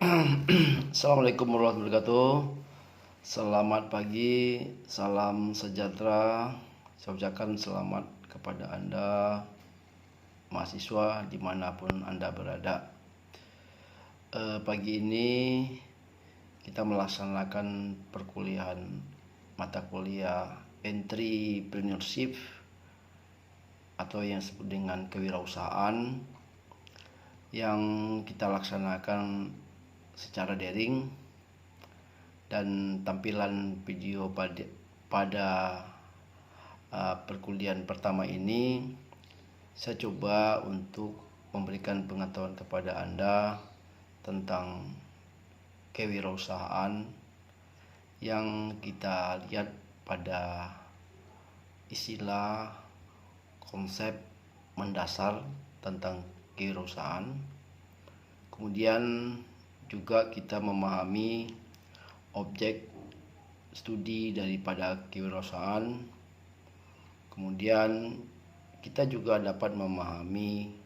Assalamualaikum warahmatullahi wabarakatuh. Selamat pagi, salam sejahtera. Saya ucapkan selamat kepada Anda, mahasiswa dimanapun Anda berada. Pagi ini kita melaksanakan perkuliahan mata kuliah Entrepreneurship atau yang disebut dengan kewirausahaan yang kita laksanakan secara daring, dan tampilan video pada perkuliahan pertama ini saya coba untuk memberikan pengetahuan kepada Anda tentang kewirausahaan yang kita lihat pada istilah konsep mendasar tentang kewirausahaan. Kemudian juga kita memahami objek studi daripada kewirausahaan. Kemudian kita juga dapat memahami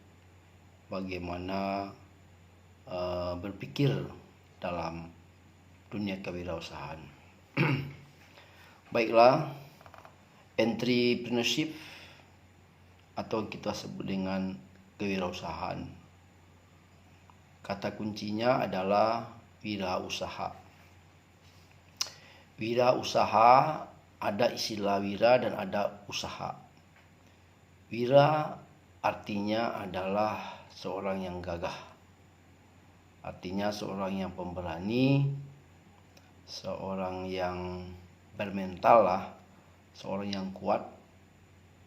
bagaimana berpikir dalam dunia kewirausahaan. Baiklah, entrepreneurship atau kita sebut dengan kewirausahaan. Kata kuncinya adalah wirausaha. Wirausaha, ada istilah wira dan ada usaha. Wira artinya adalah seorang yang gagah. Artinya seorang yang pemberani, seorang yang bermental lah, seorang yang kuat,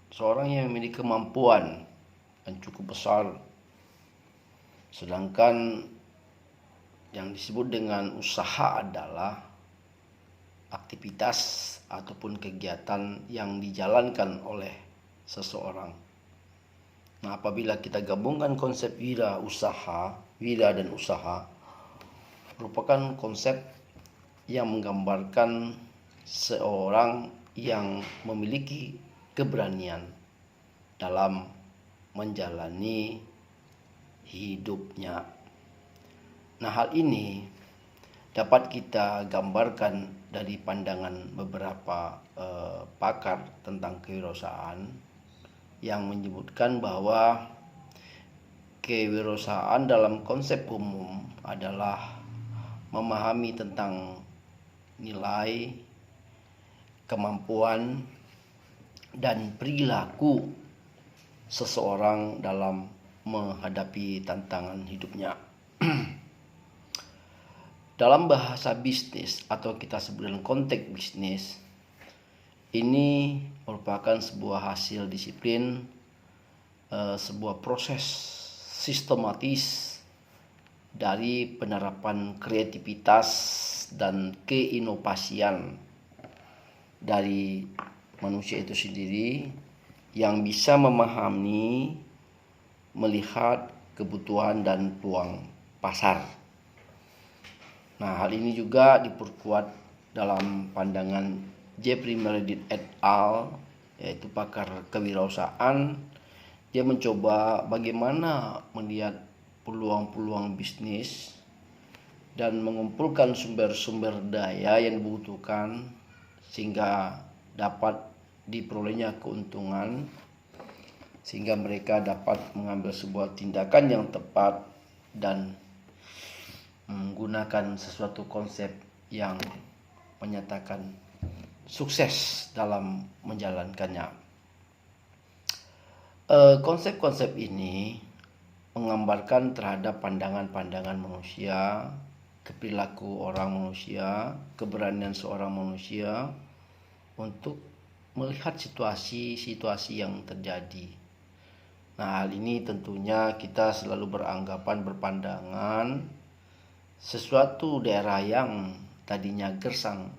seorang yang memiliki kemampuan yang cukup besar. Sedangkan yang disebut dengan usaha adalah aktivitas ataupun kegiatan yang dijalankan oleh seseorang. Nah, apabila kita gabungkan konsep wira dan usaha, merupakan konsep yang menggambarkan seorang yang memiliki keberanian dalam menjalani hidupnya. Nah, hal ini dapat kita gambarkan dari pandangan beberapa pakar tentang kewirausahaan yang menyebutkan bahwa kewirausahaan dalam konsep umum adalah memahami tentang nilai, kemampuan, dan perilaku seseorang dalam menghadapi tantangan hidupnya. Dalam bahasa bisnis atau kita sebut dalam konteks bisnis, ini merupakan sebuah hasil disiplin, sebuah proses sistematis dari penerapan kreativitas dan keinovasian dari manusia itu sendiri yang bisa memahami, melihat kebutuhan dan peluang pasar. Nah, hal ini juga diperkuat dalam pandangan Jeffrey Meredith et al., yaitu pakar kewirausahaan. Dia mencoba bagaimana melihat peluang-peluang bisnis dan mengumpulkan sumber-sumber daya yang dibutuhkan sehingga dapat diperolehnya keuntungan, sehingga mereka dapat mengambil sebuah tindakan yang tepat dan menggunakan sesuatu konsep yang menyatakan sukses dalam menjalankannya. Konsep-konsep ini menggambarkan terhadap pandangan-pandangan manusia, perilaku orang manusia, keberanian seorang manusia untuk melihat situasi-situasi yang terjadi. Nah, hal ini tentunya kita selalu berpandangan sesuatu daerah yang tadinya gersang.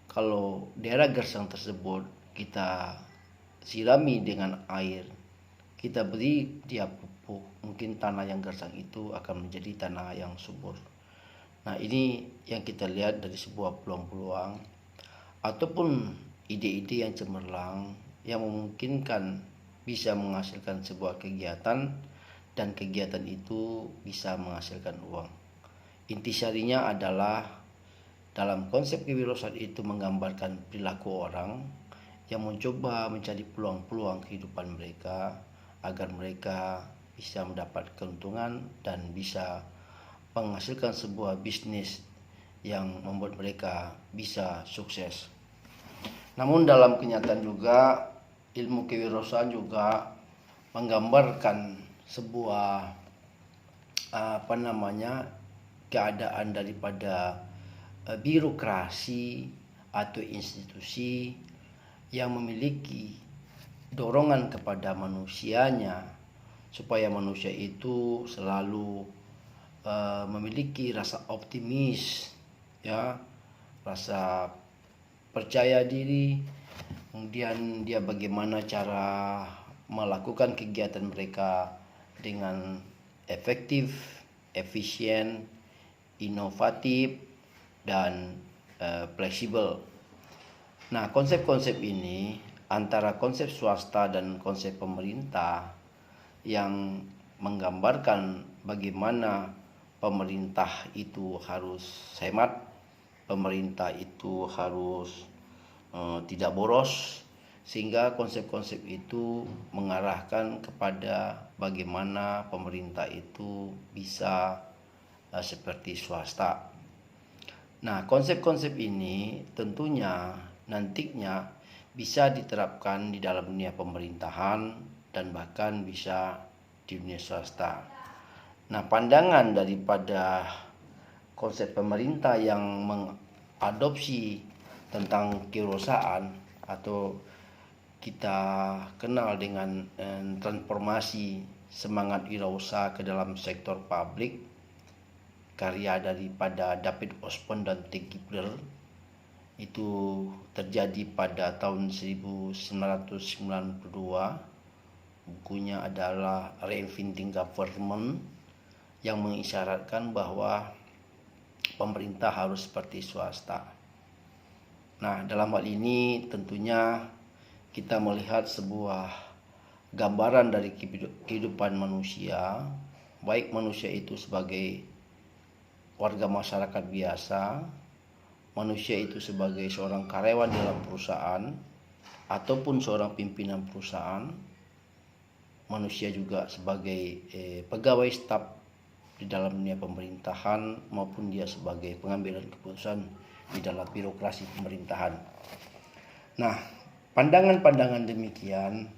Kalau daerah gersang tersebut kita sirami dengan air, kita beri dia pupuk, mungkin tanah yang gersang itu akan menjadi tanah yang subur. Nah, ini yang kita lihat dari sebuah peluang-peluang ataupun ide-ide yang cemerlang yang memungkinkan bisa menghasilkan sebuah kegiatan dan kegiatan itu bisa menghasilkan uang. intisarinya adalah dalam konsep kewirausahaan itu menggambarkan perilaku orang yang mencoba mencari peluang-peluang kehidupan mereka agar mereka bisa mendapat keuntungan dan bisa menghasilkan sebuah bisnis yang membuat mereka bisa sukses. Namun dalam kenyataan juga ilmu kewirausahaan juga menggambarkan sebuah keadaan daripada birokrasi atau institusi yang memiliki dorongan kepada manusianya supaya manusia itu selalu memiliki rasa optimis, ya, rasa percaya diri, kemudian dia bagaimana cara melakukan kegiatan mereka dengan efektif, efisien, inovatif, dan fleksibel. Nah, konsep-konsep ini antara konsep swasta dan konsep pemerintah yang menggambarkan bagaimana pemerintah itu harus hemat, pemerintah itu harus tidak boros, sehingga konsep-konsep itu mengarahkan kepada bagaimana pemerintah itu bisa seperti swasta. Nah, konsep-konsep ini tentunya nantinya bisa diterapkan di dalam dunia pemerintahan dan bahkan bisa di dunia swasta. Nah, pandangan daripada konsep pemerintah yang mengadopsi tentang kewirausahaan atau kita kenal dengan transformasi semangat wirausaha ke dalam sektor publik, karya daripada David Osborne dan Ted Gibler, itu terjadi pada tahun 1992. Bukunya adalah Reinventing Government, yang mengisyaratkan bahwa pemerintah harus seperti swasta. Nah, dalam hal ini tentunya kita melihat sebuah gambaran dari kehidupan manusia, baik manusia itu sebagai warga masyarakat biasa, manusia itu sebagai seorang karyawan dalam perusahaan, ataupun seorang pimpinan perusahaan, manusia juga sebagai pegawai staf di dalam dunia pemerintahan, maupun dia sebagai pengambilan keputusan di dalam birokrasi pemerintahan. Nah, pandangan-pandangan demikian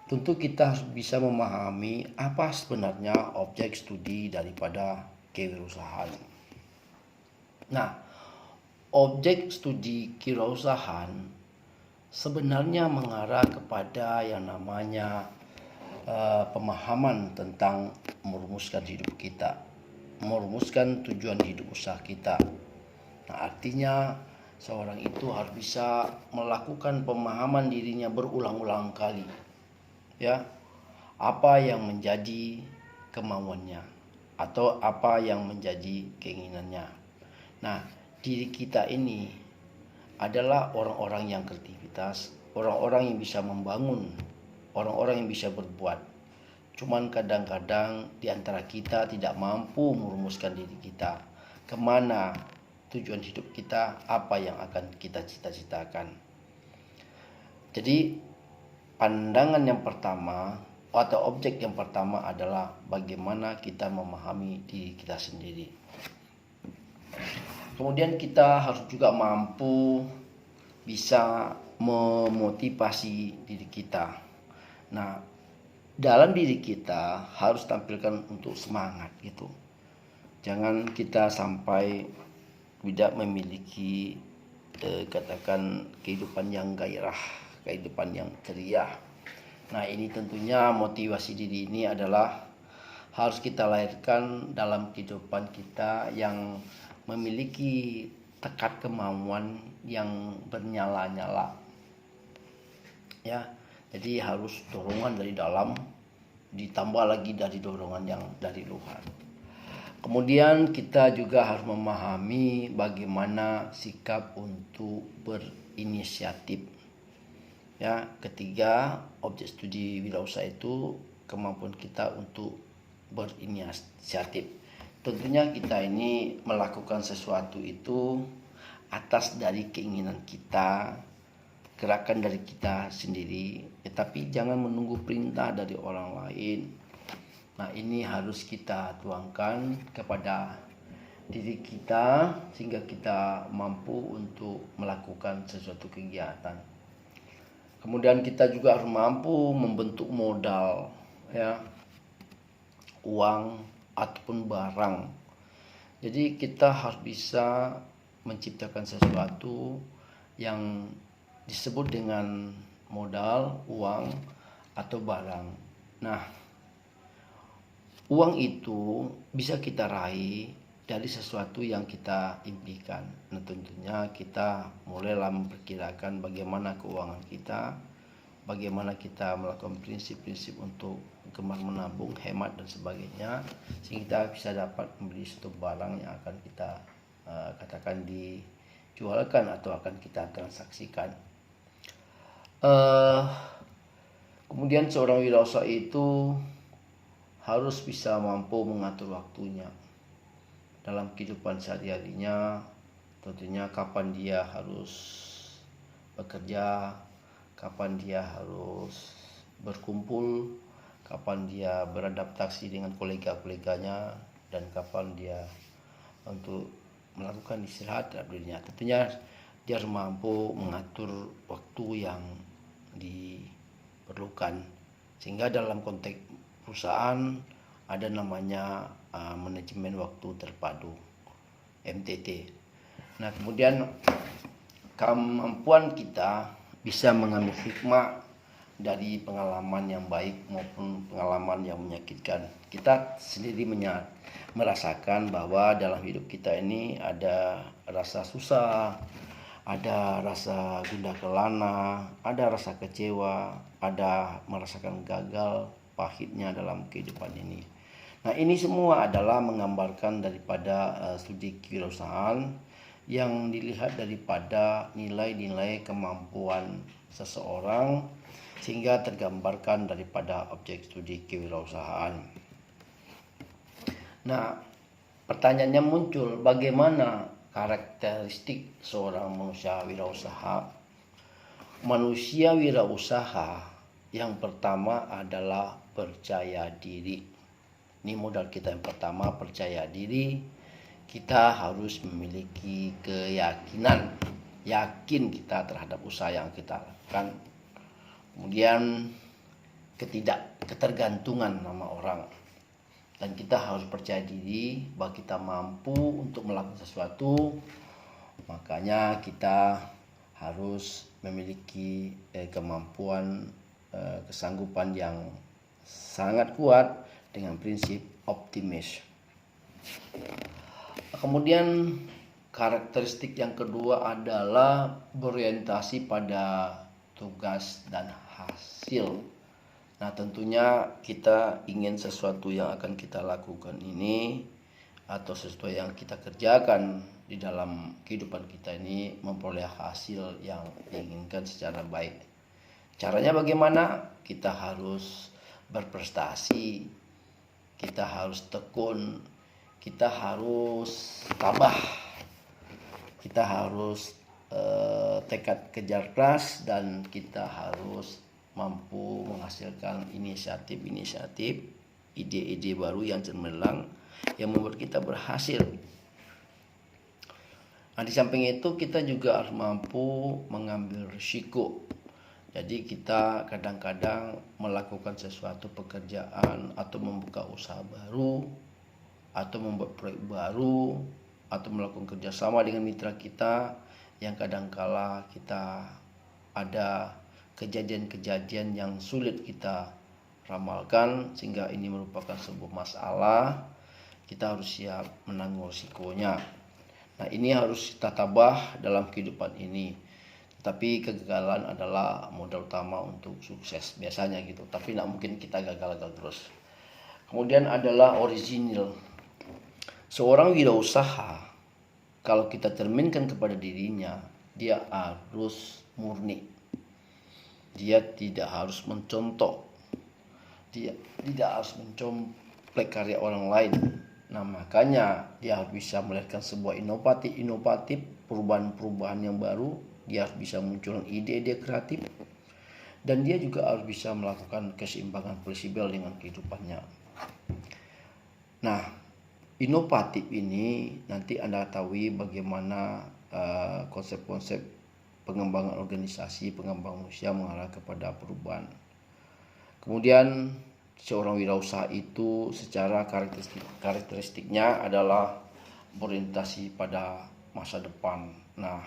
tentu kita bisa memahami apa sebenarnya objek studi daripada kewirausahaan. Nah, objek studi kewirausahaan sebenarnya mengarah kepada yang namanya pemahaman tentang merumuskan hidup kita, merumuskan tujuan hidup usaha kita. Nah, artinya seorang itu harus bisa melakukan pemahaman dirinya berulang-ulang kali, ya, apa yang menjadi kemauannya atau apa yang menjadi keinginannya. Nah, diri kita ini adalah orang-orang yang kreativitas, orang-orang yang bisa membangun, orang-orang yang bisa berbuat. Cuman kadang-kadang di antara kita tidak mampu merumuskan diri kita, kemana tujuan hidup kita, apa yang akan kita cita-citakan. Jadi pandangan yang pertama atau objek yang pertama adalah bagaimana kita memahami diri kita sendiri. Kemudian kita harus juga mampu bisa memotivasi diri kita. Nah, dalam diri kita harus tampilkan untuk semangat gitu. Jangan kita sampai tidak memiliki katakan kehidupan yang gairah, kehidupan yang ceria. Nah, ini tentunya motivasi diri ini adalah harus kita lahirkan dalam kehidupan kita yang memiliki tekad kemauan yang bernyala-nyala. Ya, jadi harus dorongan dari dalam ditambah lagi dari dorongan yang dari luar. Kemudian kita juga harus memahami bagaimana sikap untuk berinisiatif. Ya, ketiga, objek studi wirausaha itu kemampuan kita untuk berinisiatif. tentunya kita ini melakukan sesuatu itu atas dari keinginan kita, gerakan dari kita sendiri, tapi jangan menunggu perintah dari orang lain. Nah, ini harus kita tuangkan kepada diri kita sehingga kita mampu untuk melakukan sesuatu kegiatan. Kemudian kita juga harus mampu membentuk modal, ya, uang ataupun barang. Jadi kita harus bisa menciptakan sesuatu yang disebut dengan modal, uang atau barang. Nah, uang itu bisa kita raih dari sesuatu yang kita impikan. Nah, tentunya kita mulailah memperkirakan bagaimana keuangan kita, bagaimana kita melakukan prinsip-prinsip untuk gemar menabung, hemat dan sebagainya, sehingga kita bisa dapat membeli suatu barang yang akan kita katakan dijualkan atau akan kita transaksikan. Kemudian seorang wirausaha itu harus bisa mampu mengatur waktunya dalam kehidupan sehari-harinya. Tentunya kapan dia harus bekerja, kapan dia harus berkumpul, kapan dia beradaptasi dengan kolega-koleganya, dan kapan dia untuk melakukan istirahat terhadap dirinya. Tentunya dia harus mampu mengatur waktu yang diperlukan, sehingga dalam konteks perusahaan ada namanya manajemen waktu terpadu, MTT. Nah, kemudian kemampuan kita bisa mengambil hikmah dari pengalaman yang baik maupun pengalaman yang menyakitkan. Kita sendiri merasakan bahwa dalam hidup kita ini ada rasa susah, ada rasa gundah gulana, ada rasa kecewa, ada merasakan gagal, pahitnya dalam kehidupan ini. Nah, ini semua adalah menggambarkan daripada studi kewirausahaan yang dilihat daripada nilai-nilai kemampuan seseorang, sehingga tergambarkan daripada objek studi kewirausahaan. Nah, pertanyaannya muncul, bagaimana karakteristik seorang manusia wirausaha? Manusia wirausaha yang pertama adalah percaya diri. Ini modal kita yang pertama, percaya diri. Kita harus memiliki keyakinan, yakin kita terhadap usaha yang kita lakukan. Kemudian ketergantungan sama orang, dan kita harus percaya diri bahwa kita mampu untuk melakukan sesuatu. Makanya kita harus memiliki kemampuan, kesanggupan yang sangat kuat dengan prinsip optimis. Kemudian karakteristik yang kedua adalah berorientasi pada tugas dan hasil. Nah, tentunya kita ingin sesuatu yang akan kita lakukan ini atau sesuatu yang kita kerjakan di dalam kehidupan kita ini memperoleh hasil yang diinginkan secara baik. Caranya bagaimana? Kita harus berprestasi, kita harus tekun, kita harus tabah, kita harus tekad kejar keras, dan kita harus mampu menghasilkan inisiatif-inisiatif, ide-ide baru yang cemerlang yang membuat kita berhasil. Nah, di samping itu kita juga harus mampu mengambil risiko. Jadi kita kadang-kadang melakukan sesuatu pekerjaan atau membuka usaha baru atau membuat proyek baru atau melakukan kerjasama dengan mitra kita yang kadangkala kita ada kejadian-kejadian yang sulit kita ramalkan, sehingga ini merupakan sebuah masalah. Kita harus siap menanggung risikonya. Nah, ini harus kita tabah dalam kehidupan ini. Tapi kegagalan adalah modal utama untuk sukses biasanya gitu. Tapi tidak mungkin kita gagal-gagal terus. Kemudian adalah original. Seorang wirausaha, kalau kita cerminkan kepada dirinya, dia harus murni. Dia tidak harus mencontoh. Dia tidak harus mencomplek karya orang lain. Nah, makanya dia harus bisa melahirkan sebuah inovatif, perubahan-perubahan yang baru. Dia harus bisa munculkan ide-ide kreatif, dan dia juga harus bisa melakukan keseimbangan fleksibel dengan kehidupannya. Nah, inovatif ini nanti Anda ketahui bagaimana konsep-konsep pengembangan organisasi, pengembangan manusia mengarah kepada perubahan. Kemudian seorang wirausaha itu secara karakteristiknya adalah berorientasi pada masa depan. Nah,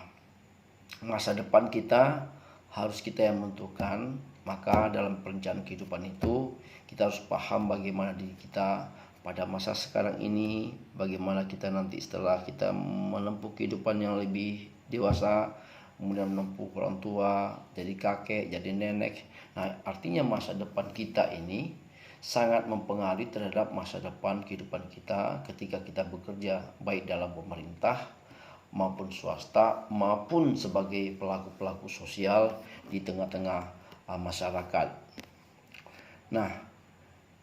masa depan kita harus kita yang menentukan. Maka dalam perencanaan kehidupan itu kita harus paham bagaimana diri kita pada masa sekarang ini, bagaimana kita nanti setelah kita menempuh kehidupan yang lebih dewasa, kemudian menempuh orang tua, jadi kakek, jadi nenek. Nah, artinya masa depan kita ini sangat mempengaruhi terhadap masa depan kehidupan kita ketika kita bekerja, baik dalam pemerintah maupun swasta, maupun sebagai pelaku-pelaku sosial di tengah-tengah masyarakat. Nah,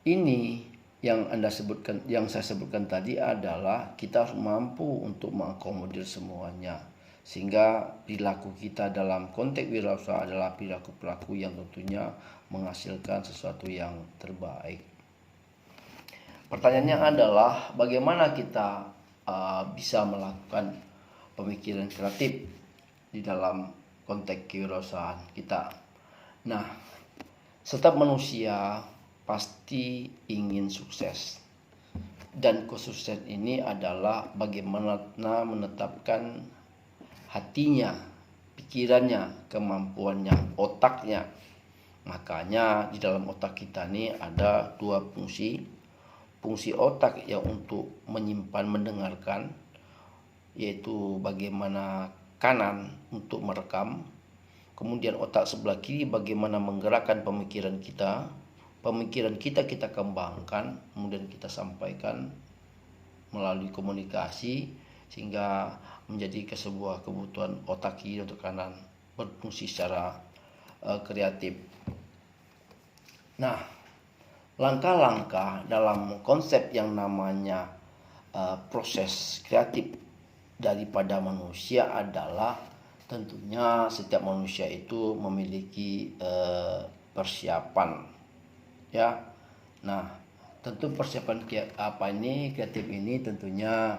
ini yang saya sebutkan tadi adalah kita harus mampu untuk mengakomodir semuanya, sehingga perilaku kita dalam konteks wirausaha adalah perilaku yang tentunya menghasilkan sesuatu yang terbaik. Pertanyaannya adalah bagaimana kita bisa melakukan pemikiran kreatif di dalam konteks kewirausahaan kita. Nah, setiap manusia pasti ingin sukses, dan kesuksesan ini adalah bagaimana menetapkan hatinya, pikirannya, kemampuannya, otaknya. Makanya di dalam otak kita ini ada dua fungsi. Fungsi otak yang untuk menyimpan, mendengarkan, yaitu bagaimana kanan untuk merekam. Kemudian otak sebelah kiri bagaimana menggerakkan pemikiran kita. Pemikiran kita kembangkan, kemudian kita sampaikan melalui komunikasi, sehingga menjadi sebuah kebutuhan otak kiri untuk kanan berfungsi secara kreatif. Nah, langkah-langkah dalam konsep yang namanya proses kreatif daripada manusia adalah tentunya setiap manusia itu memiliki persiapan, ya. Nah, tentu persiapan kreatif ini tentunya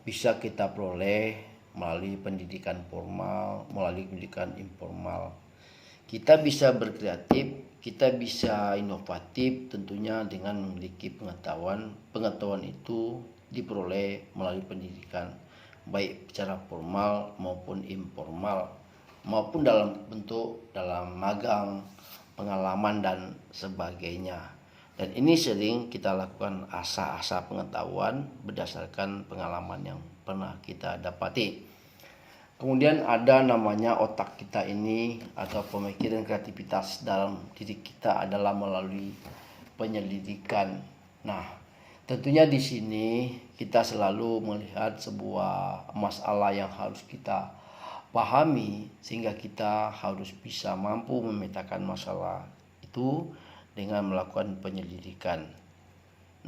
bisa kita peroleh melalui pendidikan formal, melalui pendidikan informal. Kita bisa berkreatif, kita bisa inovatif tentunya dengan memiliki pengetahuan. Pengetahuan itu diperoleh melalui pendidikan, baik secara formal maupun informal, maupun dalam magang, pengalaman dan sebagainya. Dan ini sering kita lakukan asah-asah pengetahuan berdasarkan pengalaman yang pernah kita dapati. Kemudian ada namanya otak kita ini, atau pemikiran kreativitas dalam diri kita adalah melalui penyelidikan. Nah, tentunya di sini kita selalu melihat sebuah masalah yang harus kita pahami, sehingga kita harus bisa mampu memetakan masalah itu dengan melakukan penyelidikan.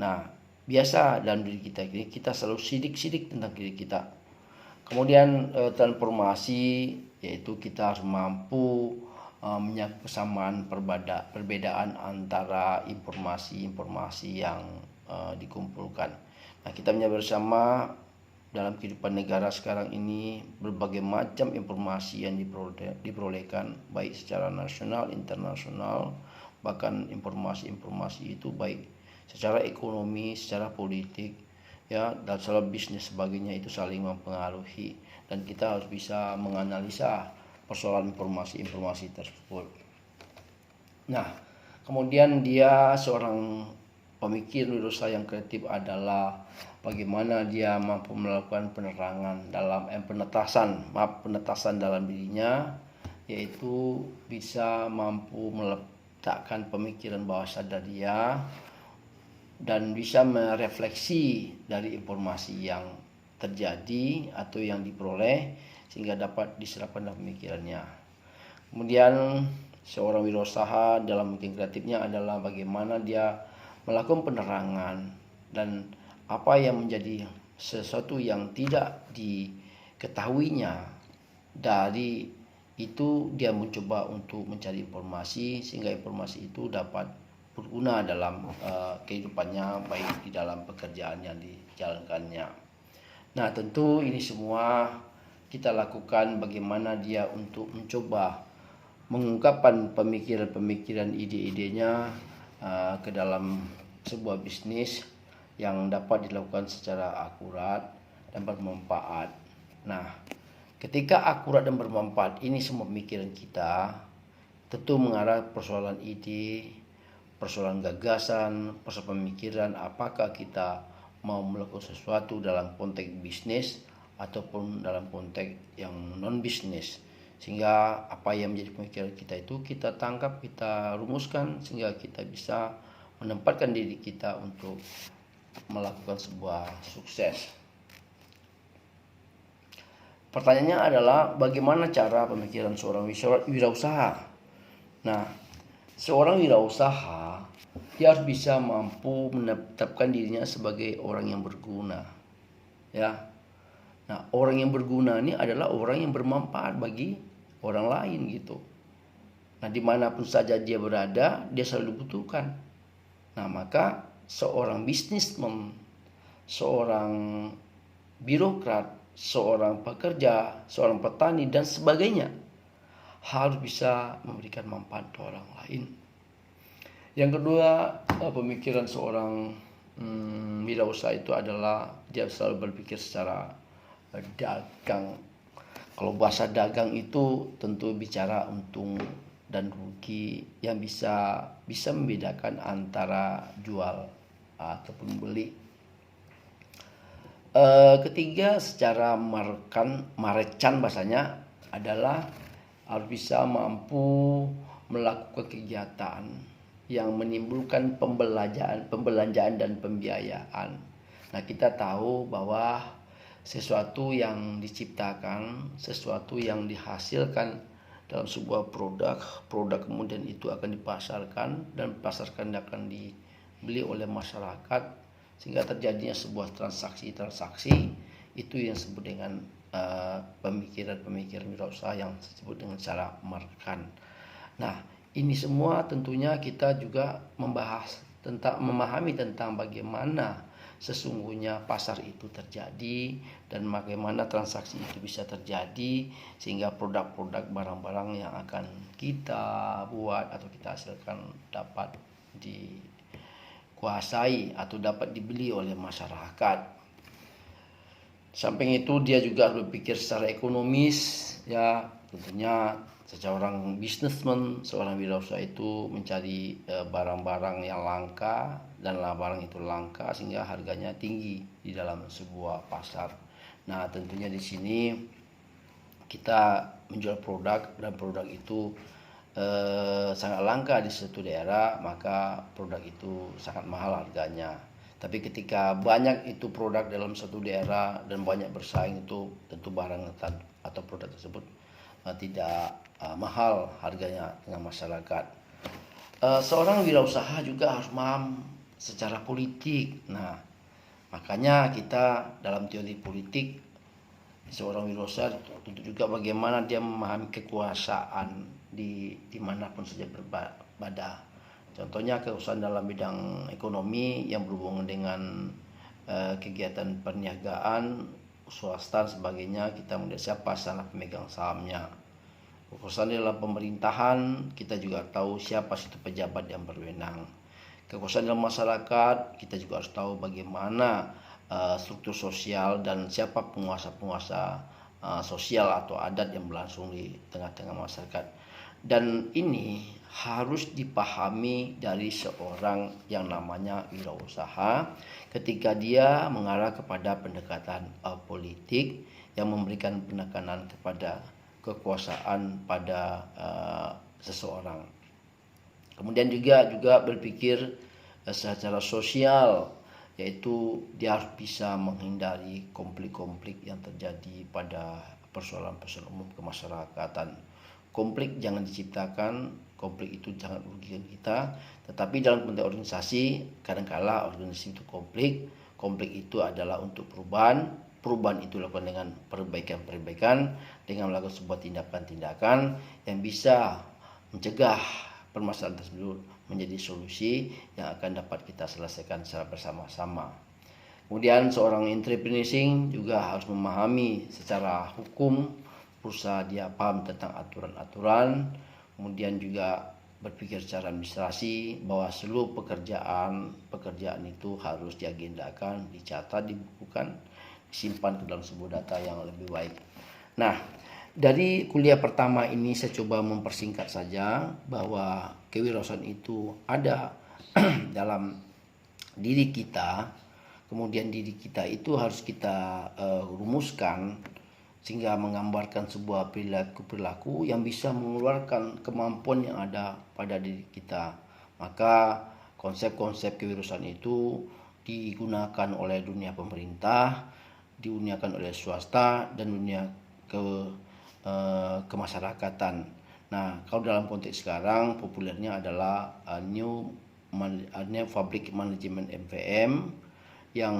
Nah, biasa dalam diri kita ini kita selalu sidik-sidik tentang diri kita. Kemudian transformasi, yaitu kita harus mampu menyatu kesamaan perbedaan antara informasi-informasi yang dikumpulkan. Nah, kita menyadari bersama dalam kehidupan negara sekarang ini berbagai macam informasi yang diperolehkan, baik secara nasional, internasional, bahkan informasi-informasi itu baik secara ekonomi, secara politik, ya, dan soal bisnis sebagainya itu saling mempengaruhi, dan kita harus bisa menganalisa persoalan informasi-informasi tersebut. Nah, kemudian dia seorang pemikir wirausaha yang kreatif adalah bagaimana dia mampu melakukan penetasan dalam dirinya, yaitu bisa mampu meletakkan pemikiran bawah sadar dia dan bisa merefleksi dari informasi yang terjadi atau yang diperoleh sehingga dapat diserapkan dalam pemikirannya. Kemudian seorang wirausaha dalam mungkin kreatifnya adalah bagaimana dia melakukan penerangan dan apa yang menjadi sesuatu yang tidak diketahuinya, dari itu dia mencoba untuk mencari informasi sehingga informasi itu dapat berguna dalam kehidupannya, baik di dalam pekerjaan yang dijalankannya. Nah, tentu ini semua kita lakukan bagaimana dia untuk mencoba mengungkapkan pemikiran-pemikiran, ide-idenya ke dalam sebuah bisnis yang dapat dilakukan secara akurat dan bermanfaat. Nah, ketika akurat dan bermanfaat ini semua pemikiran kita tentu mengarah persoalan ide, persoalan gagasan, persoalan pemikiran, apakah kita mau melakukan sesuatu dalam konteks bisnis ataupun dalam konteks yang non bisnis, sehingga apa yang menjadi pemikiran kita itu kita tangkap, kita rumuskan sehingga kita bisa menempatkan diri kita untuk melakukan sebuah sukses. Pertanyaannya adalah bagaimana cara pemikiran seorang wirausaha. Nah, seorang wirausaha dia harus bisa mampu menetapkan dirinya sebagai orang yang berguna. Ya. Nah, orang yang berguna ini adalah orang yang bermanfaat bagi orang lain gitu. Nah, dimanapun saja dia berada, dia selalu dibutuhkan. Nah, maka seorang bisnismen, seorang birokrat, seorang pekerja, seorang petani dan sebagainya harus bisa memberikan manfaat ke orang lain. Yang kedua, pemikiran seorang wirausaha itu adalah dia selalu berpikir secara dagang. Kalau bahasa dagang itu tentu bicara untung dan rugi yang bisa membedakan antara jual ataupun beli. Ketiga, secara marecan bahasanya adalah harus bisa mampu melakukan kegiatan yang menimbulkan pembelanjaan dan pembiayaan. Nah, kita tahu bahwa sesuatu yang diciptakan, sesuatu yang dihasilkan dalam sebuah produk kemudian itu akan dipasarkan dan pasarkan akan dibeli oleh masyarakat, sehingga terjadinya sebuah transaksi itu yang disebut dengan pemikiran wirausaha yang disebut dengan cara marekan. Nah, ini semua tentunya kita juga memahami tentang bagaimana sesungguhnya pasar itu terjadi dan bagaimana transaksi itu bisa terjadi sehingga produk-produk barang-barang yang akan kita buat atau kita hasilkan dapat dikuasai atau dapat dibeli oleh masyarakat. Samping itu dia juga harus berpikir secara ekonomis, ya tentunya seorang bisnismen, seorang wirausaha itu mencari barang-barang yang langka dan barang itu langka sehingga harganya tinggi di dalam sebuah pasar. Nah, tentunya di sini kita menjual produk dan produk itu sangat langka di suatu daerah, maka produk itu sangat mahal harganya. Tapi ketika banyak itu produk dalam satu daerah dan banyak bersaing, itu tentu barang atau produk tersebut tidak mahal harganya dengan masyarakat. Seorang wirausaha juga harus paham secara politik. Nah, makanya kita dalam teori politik, seorang wirausaha tentu juga bagaimana dia memahami kekuasaan di manapun saja berada. Contohnya kekuasaan dalam bidang ekonomi yang berhubungan dengan kegiatan perniagaan, swasta dan sebagainya, kita melihat siapa salah pemegang sahamnya. Kekuasaan dalam pemerintahan, kita juga tahu siapa situ pejabat yang berwenang. Kekuasaan dalam masyarakat, kita juga harus tahu bagaimana struktur sosial dan siapa penguasa-penguasa sosial atau adat yang berlangsung di tengah-tengah masyarakat. Dan ini harus dipahami dari seorang yang namanya wirausaha ketika dia mengarah kepada pendekatan politik yang memberikan penekanan kepada kekuasaan pada seseorang. Kemudian juga berpikir secara sosial, yaitu dia harus bisa menghindari konflik-konflik yang terjadi pada persoalan-persoalan umum kemasyarakatan. Konflik jangan diciptakan, konflik itu jangan merugikan kita. Tetapi dalam konteks organisasi, kadangkala organisasi itu konflik, konflik itu adalah untuk perubahan. Perubahan itu dilakukan dengan perbaikan-perbaikan, dengan melakukan sebuah tindakan-tindakan yang bisa mencegah permasalahan tersebut menjadi solusi yang akan dapat kita selesaikan secara bersama-sama. Kemudian seorang entrepreneur juga harus memahami secara hukum perusahaan, dia paham tentang aturan-aturan, kemudian juga berpikir secara administrasi bahwa seluruh pekerjaan itu harus diagendakan, dicatat, dibukukan, disimpan ke dalam sebuah data yang lebih baik. Nah, dari kuliah pertama ini saya coba mempersingkat saja bahwa kewirausahaan itu ada dalam diri kita, kemudian diri kita itu harus kita rumuskan sehingga menggambarkan sebuah perilaku yang bisa mengeluarkan kemampuan yang ada pada diri kita. Maka konsep-konsep kewirausahaan itu digunakan oleh dunia pemerintah, digunakan oleh swasta, dan dunia kemasyarakatan. Nah, kalau dalam konteks sekarang populernya adalah New Public Management (NPM) yang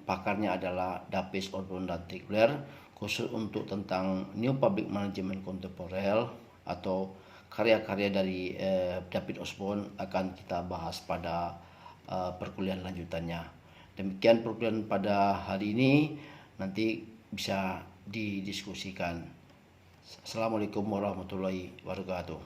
pakarnya adalah Davis Osborne dan Trigler, khusus untuk tentang New Public Management kontemporer atau karya-karya dari David Osborne akan kita bahas pada perkuliahan lanjutannya. Demikian perkuliahan pada hari ini, nanti bisa didiskusikan. Assalamualaikum warahmatullahi wabarakatuh.